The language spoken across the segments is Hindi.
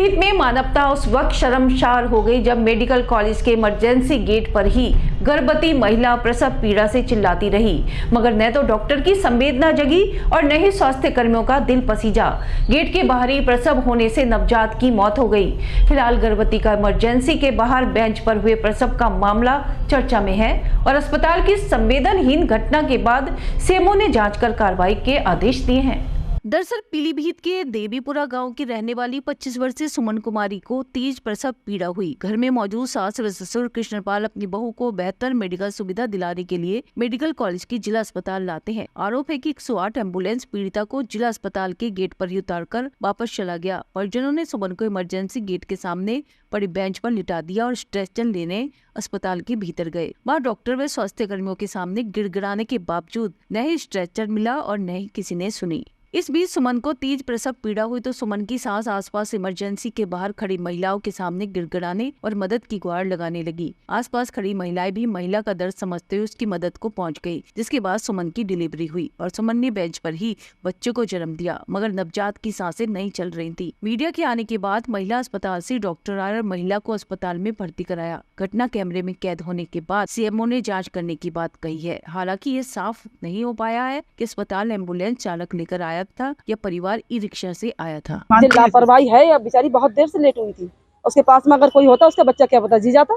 पीलीभीत में मानवता उस वक्त शर्मसार हो गई जब मेडिकल कॉलेज के इमरजेंसी गेट पर ही गर्भवती महिला प्रसव पीड़ा से चिल्लाती रही, मगर न तो डॉक्टर की संवेदना जगी और न ही स्वास्थ्य कर्मियों का दिल पसीजा। गेट के बाहर ही प्रसव होने से नवजात की मौत हो गई। फिलहाल गर्भवती का इमरजेंसी के बाहर बेंच पर हुए प्रसव का मामला चर्चा में है और अस्पताल की संवेदनहीन घटना के बाद सीएमओ ने जांच कर कार्रवाई के आदेश दिए हैं। दरअसल पीलीभीत के देवीपुरा गांव की रहने वाली 25 वर्षीय सुमन कुमारी को तेज प्रसव पीड़ा हुई। घर में मौजूद सास व ससुर कृष्णपाल अपनी बहू को बेहतर मेडिकल सुविधा दिलाने के लिए मेडिकल कॉलेज की जिला अस्पताल लाते हैं। आरोप है कि 108 एम्बुलेंस पीड़िता को जिला अस्पताल के गेट पर ही उतारकर वापस चला गया। परिजनों ने सुमन को इमरजेंसी गेट के सामने पड़ी बेंच पर लिटा दिया और स्ट्रेचर लेने अस्पताल के भीतर गए। वहाँ डॉक्टर व स्वास्थ्य कर्मियों के सामने गिड़गिड़ाने के बावजूद न ही स्ट्रेचर मिला और न ही किसी ने सुनी। इस बीच सुमन को तेज प्रसव पीड़ा हुई तो सुमन की सास आसपास इमरजेंसी के बाहर खड़ी महिलाओं के सामने गिड़गिड़ाने और मदद की गुहार लगाने लगी। आसपास खड़ी महिलाएं भी महिला का दर्द समझते हुए उसकी मदद को पहुंच गई, जिसके बाद सुमन की डिलीवरी हुई और सुमन ने बेंच पर ही बच्चे को जन्म दिया, मगर नवजात की सांसें नहीं चल रही थी। मीडिया के आने के बाद महिला अस्पताल से डॉक्टर आए और महिला को अस्पताल में भर्ती कराया। घटना कैमरे में कैद होने के बाद सीएमओ ने जाँच करने की बात कही है। हालांकि ये साफ नहीं हो पाया है कि अस्पताल एम्बुलेंस चालक लेकर आया था या परिवार ई रिक्शा से आया था। लापरवाही है या बेचारी बहुत देर से लेट हुई थी। उसके पास में अगर कोई होता उसका बच्चा क्या पता जी जाता।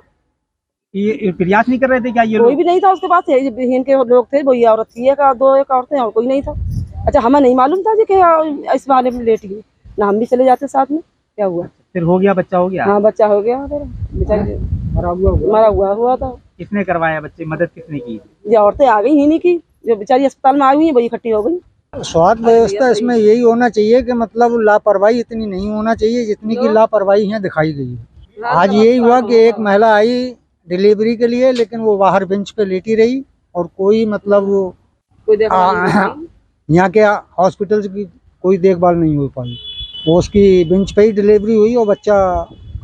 ये प्रयास नहीं कर रहे थे क्या? ये कोई भी नहीं था उसके पास, इनके लोग थे, वही औरत थी, एक औरतें और कोई नहीं था। अच्छा, हमें नहीं मालूम था जी कि इस बारे में लेट गई, ना हम भी चले जाते साथ में। क्या हुआ फिर? हो गया, बच्चा हो गया। हाँ, बच्चा हो गया, बेचारी मरा हुआ था। किसने करवाया बच्चे? मदद किसने की? ये औरतें आ गई ही नहीं की, जो बेचारी अस्पताल में आई हुई है वही इकट्ठी हो गई। स्वास्थ्य व्यवस्था इसमें यही होना चाहिए कि मतलब लापरवाही इतनी नहीं होना चाहिए जितनी की लापरवाही यहाँ दिखाई गई है। आज यही हुआ कि एक महिला आई डिलीवरी के लिए, लेकिन वो बाहर बेंच पे लेटी रही और कोई मतलब यहाँ के हॉस्पिटल की कोई देखभाल नहीं हो पाई। वो उसकी बेंच पे ही डिलीवरी हुई और बच्चा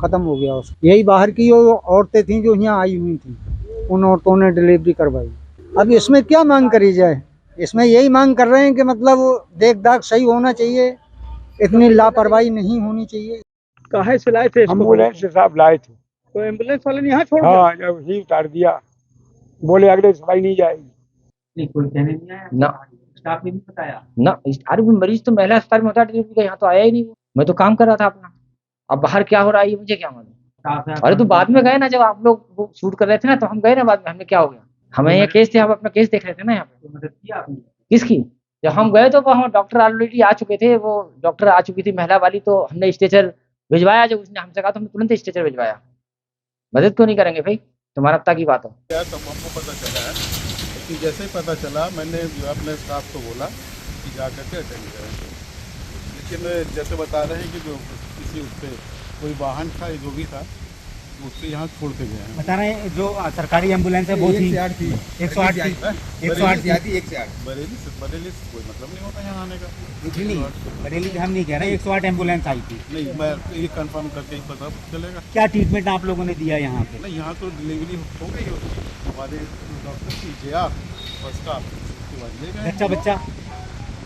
खत्म हो गया। यही बाहर की औरतें थी जो यहाँ आई हुई थी, उन औरतों ने डिलीवरी करवाई। अब इसमें क्या मांग करी जाए? इसमें यही मांग कर रहे हैं कि मतलब देख दाख सही होना चाहिए, इतनी लापरवाही नहीं होनी चाहिए। कहाँ से लाए थे? एम्बुलेंस से साहब लाए थे। तो एम्बुलेंस वाले ने यहाँ छोड़ दिया? हाँ, जब ही उतार दिया, बोले अगले सफाई नहीं जाएगी। नहीं, कोई कहने नहीं आया ना, स्टाफ ने नहीं बताया ना। अरे मरीज तो महिला अस्पताल में होता है, यहाँ तो आया ही नहीं। मैं तो काम कर रहा था अपना। अब बाहर क्या हो रहा है ये मुझे क्या मालूम। अरे तो बाद में गए ना, जब आप लोग शूट कर रहे थे ना, तो हम गए ना बाद में। हमने क्या हो गया, हमें ये केस थे, हम अपना केस देख रहे थे ना यहाँ पे। मदद किया आपने? किसकी? जब हम गए तो वहाँ डॉक्टर ऑलरेडी आ चुके थे। वो डॉक्टर आ चुकी थी महिला वाली, तो हमने स्ट्रेचर भिजवाया। जब उसने हमसे कहा तो हमने तुरंत स्ट्रेचर भिजवाया। मदद क्यों नहीं करेंगे भाई? तो मानवता की बात हो। तो हमको पता चला है कि जैसे ही पता चला मैंने जो अपने स्टाफ को बोला कि जा करके अटेंड करेंगे, लेकिन जैसे बता रहे हैं कि जो किसी उस पर कोई वाहन था, जो भी था, उससे यहाँ छोड़ के गए हैं। बता रहे हैं जो सरकारी एम्बुलेंस है वो थी 108 थी। 108 थी, 108 बरेली से कोई मतलब नहीं होता यहाँ आने का। बरेली हम नहीं कह रहे, 108 एम्बुलेंस आई थी। नहीं, मैं ये कंफर्म करके ही पता चलेगा। क्या ट्रीटमेंट आप लोगों ने दिया यहाँ पे? नहीं, यहाँ तो डिलीवरी हो गई उसकी, हमारे डॉक्टर की JR और स्टाफ, उसके बाद ले गए।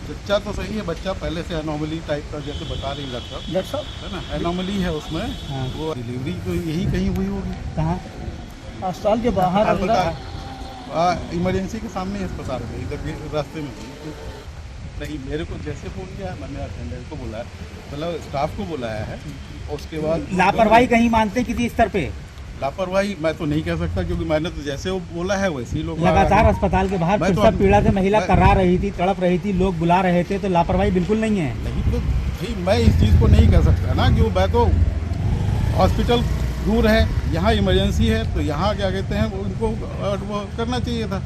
बच्चा तो सही है, बच्चा पहले से एनोमली टाइप का जैसे बता रही डॉक्टर साहब, है ना, एनोमली है उसमें। हाँ। वो डिलीवरी तो यही कहीं हुई होगी। कहाँ? अस्पताल के बाहर, इमरजेंसी के सामने अस्पताल में, इधर रास्ते में। नहीं, मेरे को जैसे फोन किया है, मैंने अटेंडेंट को बुलाया, मतलब स्टाफ को बुलाया है। उसके बाद लापरवाही कहीं मानते किसी स्तर पे? लापरवाही मैं तो नहीं कह सकता, क्योंकि मैंने तो जैसे वो बोला है वैसे ही लोग लगातार अस्पताल के बाहर प्रसव पीड़ा से महिला करा रही थी, तड़प रही थी, लोग बुला रहे थे, तो लापरवाही बिल्कुल नहीं है। नहीं तो भाई मैं इस चीज़ को नहीं कह सकता ना, कि मैं तो हॉस्पिटल दूर है, यहाँ इमरजेंसी है, तो यहाँ क्या कहते हैं उनको वो करना चाहिए था।